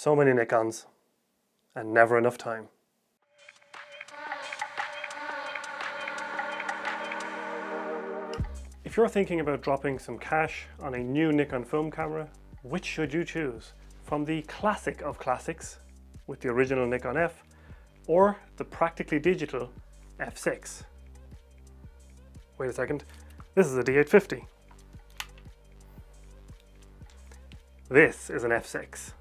So many Nikons and never enough time. If you're thinking about dropping some cash on a new Nikon film camera, which should you choose? From the classic of classics with the original Nikon F, or the practically digital f6? Wait a second, this is a D850. This is an f6.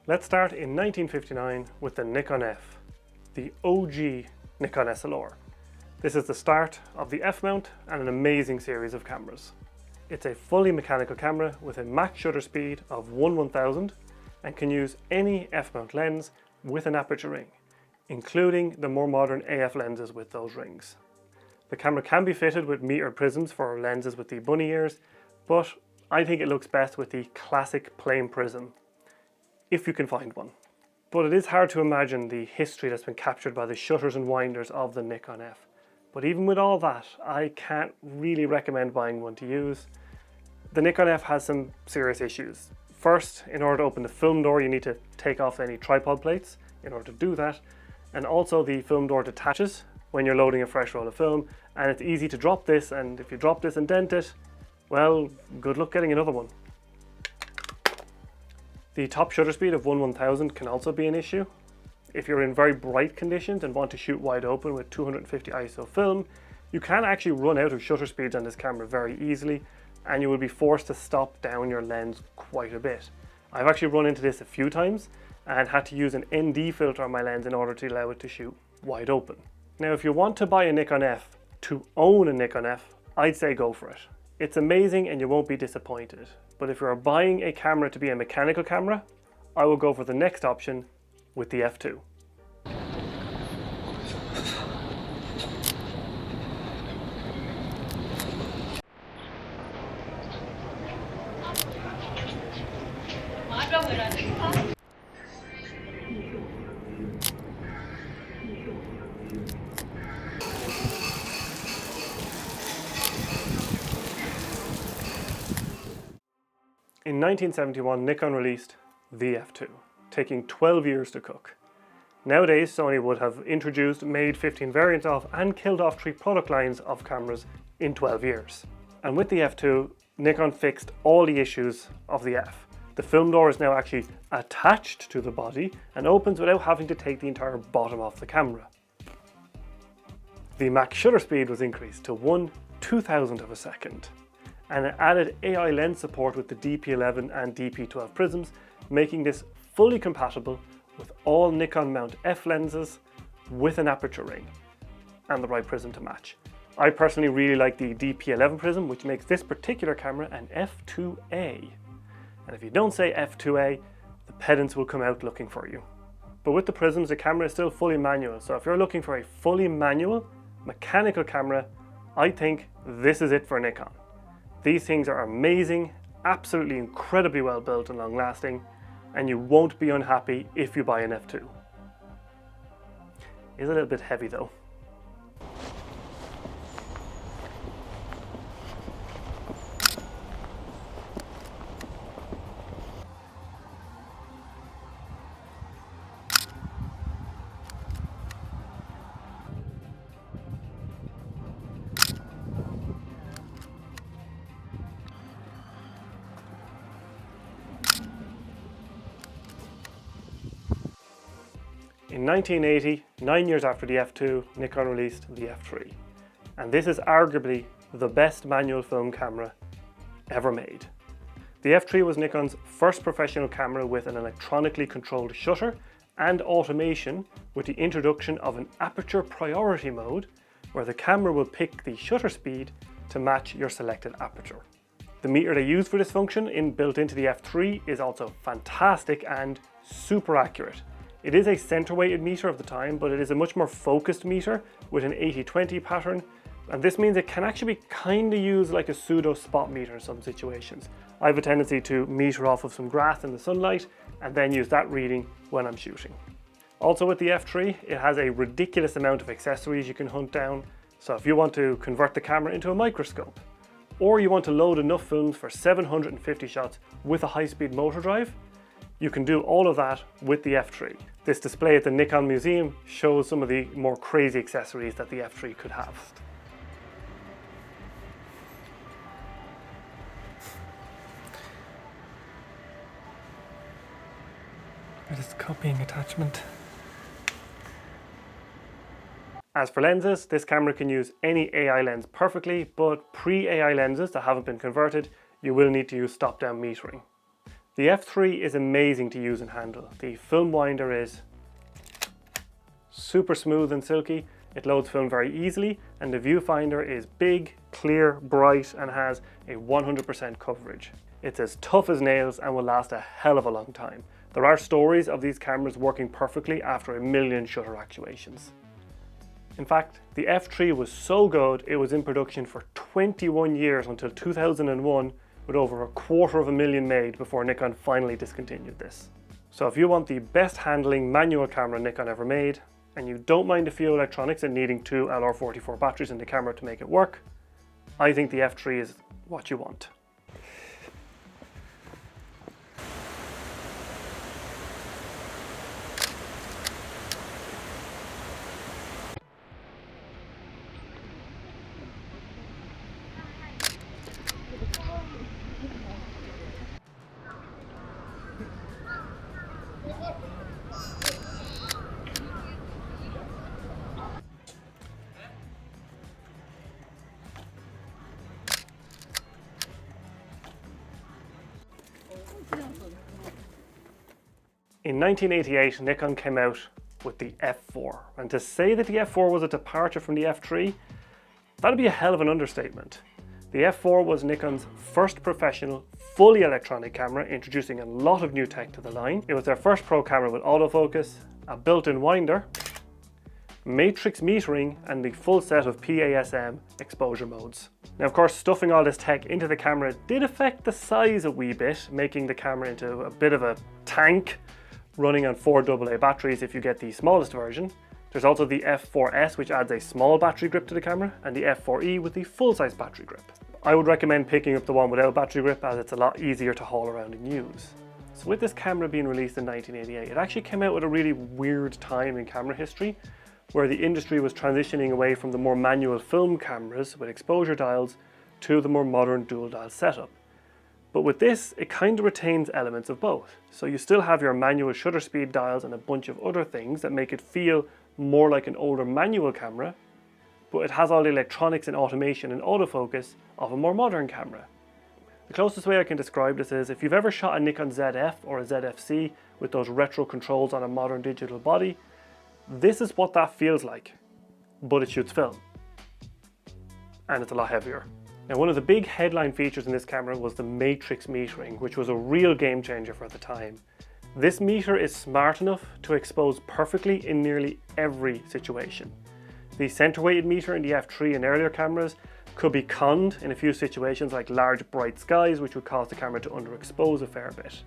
Let's start in 1959 with the Nikon F, the OG Nikon SLR. This is the start of the F-mount and an amazing series of cameras. It's a fully mechanical camera with a max shutter speed of 1/1000 and can use any F-mount lens with an aperture ring, including the more modern AF lenses with those rings. The camera can be fitted with metered prisms for lenses with the bunny ears, but I think it looks best with the classic plain prism, if you can find one. But it is hard to imagine the history that's been captured by the shutters and winders of the Nikon F. But even with all that, I can't really recommend buying one to use. The Nikon F has some serious issues. First, in order to open the film door, you need to take off any tripod plates in order to do that. And also the film door detaches when you're loading a fresh roll of film, and it's easy to drop this, and if you drop this and dent it, well, good luck getting another one. The top shutter speed of 1/1000 can also be an issue. If you're in very bright conditions and want to shoot wide open with 250 ISO film, you can actually run out of shutter speeds on this camera very easily, and you will be forced to stop down your lens quite a bit. I've actually run into this a few times and had to use an ND filter on my lens in order to allow it to shoot wide open. Now, if you want to buy a Nikon F to own a Nikon F, I'd say go for it. It's amazing and you won't be disappointed. But if you're buying a camera to be a mechanical camera, I will go for the next option with the F2. In 1971, Nikon released the F2, taking 12 years to cook. Nowadays, Sony would have introduced, made 15 variants of, and killed off 3 product lines of cameras in 12 years. And with the F2, Nikon fixed all the issues of the F. The film door is now actually attached to the body and opens without having to take the entire bottom off the camera. The max shutter speed was increased to 1/2000 of a second, and it added AI lens support with the DP11 and DP12 prisms, making this fully compatible with all Nikon mount F lenses with an aperture ring and the right prism to match. I personally really like the DP11 prism, which makes this particular camera an F2A. And if you don't say F2A, the pedants will come out looking for you. But with the prisms, the camera is still fully manual, so if you're looking for a fully manual, mechanical camera, I think this is it for Nikon. These things are amazing, absolutely incredibly well built and long lasting, and you won't be unhappy if you buy an F2. It's a little bit heavy though. In 1980, 9 years after the F2, Nikon released the F3. And this is arguably the best manual film camera ever made. The F3 was Nikon's first professional camera with an electronically controlled shutter and automation, with the introduction of an aperture priority mode, where the camera will pick the shutter speed to match your selected aperture. The meter they use for this function built into the F3 is also fantastic and super accurate. It is a center-weighted meter of the time, but it is a much more focused meter with an 80-20 pattern, and this means it can actually be kind of used like a pseudo spot meter in some situations. I have a tendency to meter off of some grass in the sunlight and then use that reading when I'm shooting. Also with the F3, it has a ridiculous amount of accessories you can hunt down, so if you want to convert the camera into a microscope, or you want to load enough films for 750 shots with a high-speed motor drive, You can do all of that with the F3. This display at the Nikon Museum shows some of the more crazy accessories that the F3 could have. It is a copying attachment. As for lenses, this camera can use any AI lens perfectly, but pre-AI lenses that haven't been converted, you will need to use stop-down metering. The F3 is amazing to use and handle. The film winder is super smooth and silky. It loads film very easily, and the viewfinder is big, clear, bright, and has a 100% coverage. It's as tough as nails and will last a hell of a long time. There are stories of these cameras working perfectly after 1 million shutter actuations. In fact, the F3 was so good it was in production for 21 years until 2001, with over 250,000 made before Nikon finally discontinued this. So if you want the best handling manual camera Nikon ever made, and you don't mind a few electronics and needing 2 LR44 batteries in the camera to make it work, I think the F3 is what you want. In 1988, Nikon came out with the F4, and to say that the F4 was a departure from the F3, that'd be a hell of an understatement. The F4 was Nikon's first professional, fully electronic camera, introducing a lot of new tech to the line. It was their first pro camera with autofocus, a built-in winder, matrix metering, and the full set of PASM exposure modes. Now, of course, stuffing all this tech into the camera did affect the size a wee bit, making the camera into a bit of a tank, running on 4 AA batteries if you get the smallest version. There's also the F4S, which adds a small battery grip to the camera, and the F4E with the full-size battery grip. I would recommend picking up the one without battery grip, as it's a lot easier to haul around and use. So with this camera being released in 1988, it actually came out at a really weird time in camera history, where the industry was transitioning away from the more manual film cameras with exposure dials to the more modern dual dial setup. But with this, it kind of retains elements of both. So you still have your manual shutter speed dials and a bunch of other things that make it feel more like an older manual camera, but it has all the electronics and automation and autofocus of a more modern camera. The closest way I can describe this is if you've ever shot a Nikon ZF or a ZFC with those retro controls on a modern digital body, this is what that feels like, but it shoots film. And it's a lot heavier. Now, one of the big headline features in this camera was the matrix metering, which was a real game changer for the time. This meter is smart enough to expose perfectly in nearly every situation. The center-weighted meter in the F3 and earlier cameras could be conned in a few situations like large bright skies, which would cause the camera to underexpose a fair bit.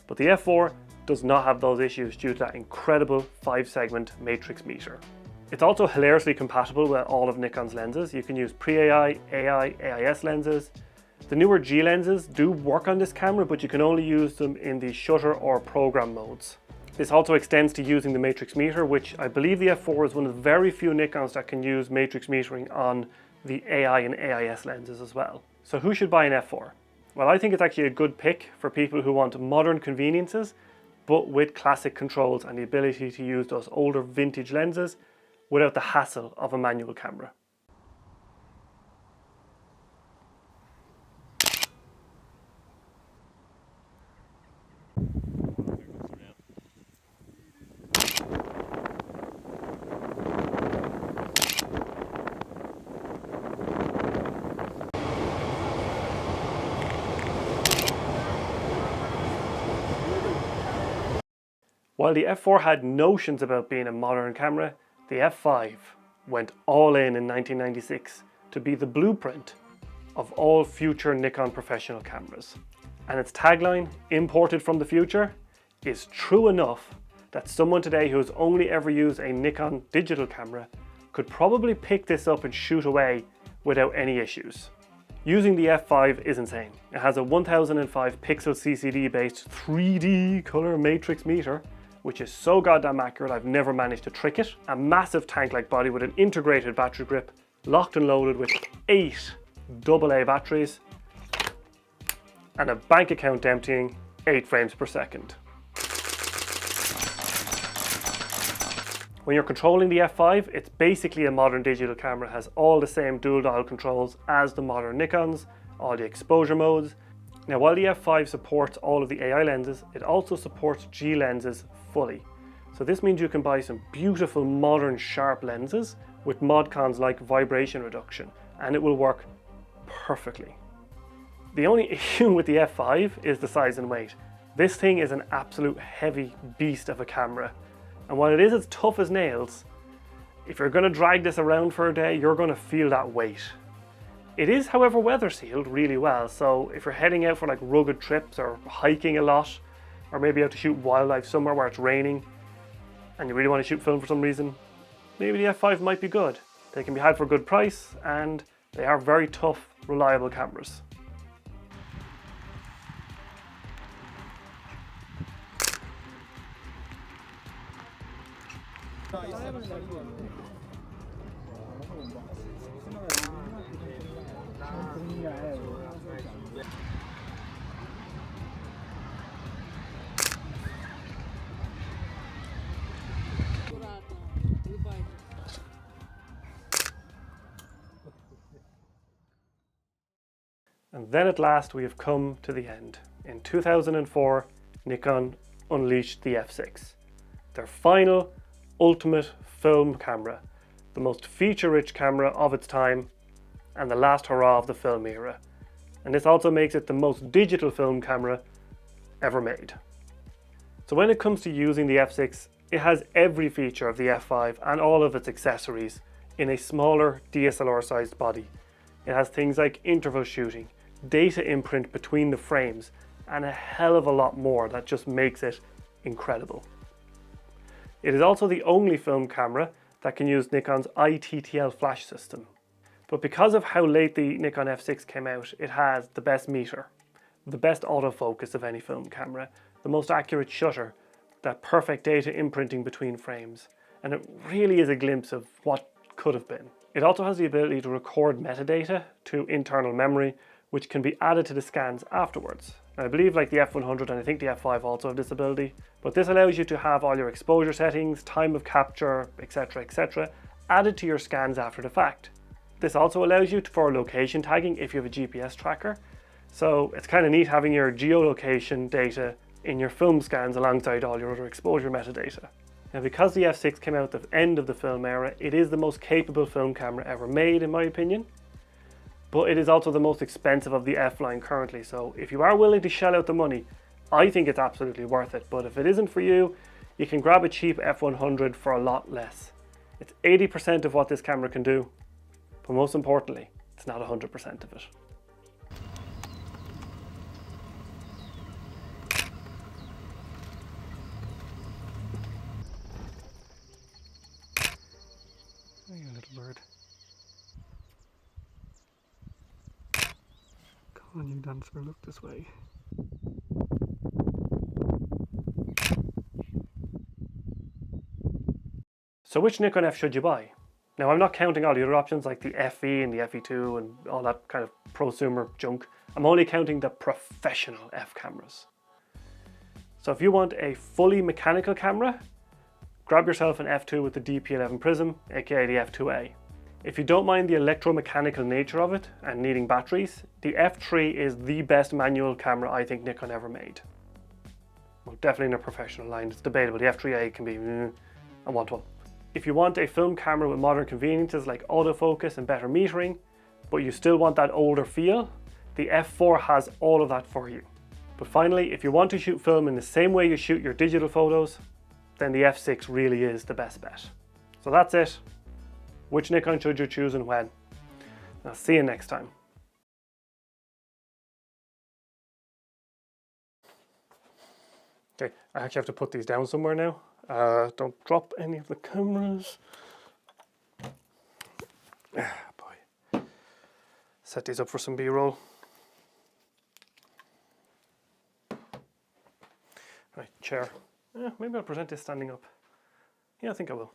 But the F4 does not have those issues due to that incredible 5-segment matrix meter. It's also hilariously compatible with all of Nikon's lenses. You can use pre-AI, AI, AIS lenses. The newer G lenses do work on this camera, but you can only use them in the shutter or program modes. This also extends to using the matrix meter, which I believe the F4 is one of the very few Nikons that can use matrix metering on the AI and AIS lenses as well. So who should buy an F4? Well, I think it's actually a good pick for people who want modern conveniences, but with classic controls and the ability to use those older vintage lenses without the hassle of a manual camera. While the F4 had notions about being a modern camera, the F5 went all in 1996 to be the blueprint of all future Nikon professional cameras. And its tagline, "Imported from the future," is true enough that someone today who has only ever used a Nikon digital camera could probably pick this up and shoot away without any issues. Using the F5 is insane. It has a 1005 pixel CCD based 3D color matrix meter, which is so goddamn accurate I've never managed to trick it. A massive tank-like body with an integrated battery grip, locked and loaded with 8 AA batteries, and a bank account emptying 8 frames per second. When you're controlling the F5, it's basically a modern digital camera. It has all the same dual dial controls as the modern Nikons, all the exposure modes. Now, while the F5 supports all of the AI lenses, it also supports G lenses fully. So this means you can buy some beautiful modern sharp lenses with mod cons like vibration reduction, and it will work perfectly. The only issue with the F5 is the size and weight. This thing is an absolute heavy beast of a camera. And while it is as tough as nails, if you're going to drag this around for a day, you're going to feel that weight. It is, however, weather sealed really well, so if you're heading out for like rugged trips or hiking a lot, or maybe out to shoot wildlife somewhere where it's raining, and you really want to shoot film for some reason, maybe the F5 might be good. They can be had for a good price, and they are very tough, reliable cameras. And then at last we have come to the end. In 2004, Nikon unleashed the F6, their final, ultimate film camera, the most feature-rich camera of its time, and the last hurrah of the film era. And this also makes it the most digital film camera ever made. So when it comes to using the F6, it has every feature of the F5 and all of its accessories in a smaller DSLR-sized body. It has things like interval shooting, data imprint between the frames, and a hell of a lot more that just makes it incredible. It is also the only film camera that can use Nikon's iTTL flash system. But because of how late the Nikon F6 came out, it has the best meter, the best autofocus of any film camera, the most accurate shutter, that perfect data imprinting between frames, and it really is a glimpse of what could have been. It also has the ability to record metadata to internal memory, which can be added to the scans afterwards. And I believe like the F100 and I think the F5 also have this ability, but this allows you to have all your exposure settings, time of capture, etc. added to your scans after the fact. This also allows you for location tagging if you have a GPS tracker. So it's kind of neat having your geolocation data in your film scans alongside all your other exposure metadata. Now, because the F6 came out at the end of the film era, it is the most capable film camera ever made in my opinion. But it is also the most expensive of the F line currently, so if you are willing to shell out the money, I think it's absolutely worth it. But if it isn't for you, you can grab a cheap F100 for a lot less. It's 80% of what this camera can do, but most importantly, it's not 100% of it. Oh, you little bird. Come on, you dancer, look this way. So which Nikon F should you buy? Now, I'm not counting all the other options like the FE and the FE2 and all that kind of prosumer junk. I'm only counting the professional F cameras. So if you want a fully mechanical camera, grab yourself an F2 with the DP11 prism, aka the F2A. If you don't mind the electromechanical nature of it and needing batteries, the F3 is the best manual camera I think Nikon ever made. Well, definitely in a professional line, it's debatable. The F3A can be a one-to-one. If you want a film camera with modern conveniences like autofocus and better metering, but you still want that older feel, the F4 has all of that for you. But finally, if you want to shoot film in the same way you shoot your digital photos, then the F6 really is the best bet. So that's it. Which Nikon should you choose and when? I'll see you next time. Okay, I actually have to put these down somewhere now. Don't drop any of the cameras. Ah, boy. Set these up for some B-roll. Right, chair. Maybe I'll present this standing up. Yeah, I think I will.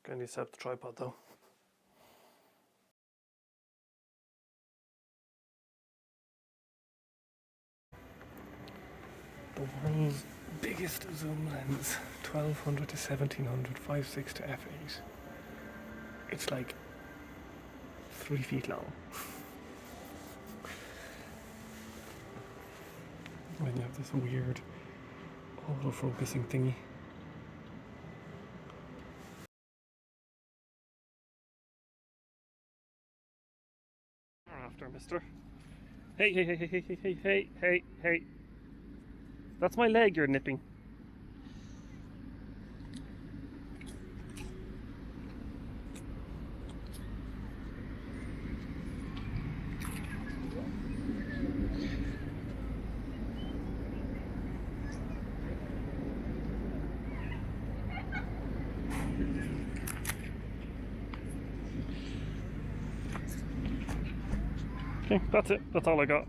Gonna need to set up the tripod though. The world's biggest zoom lens, 1200 to 1700, 5.6 to f8. It's like 3 feet long. And then you have this weird auto-focusing thingy. After, mister. Hey, hey, hey, hey, hey, hey, hey, hey, hey. That's my leg you're nipping. Okay, that's it. That's all I got.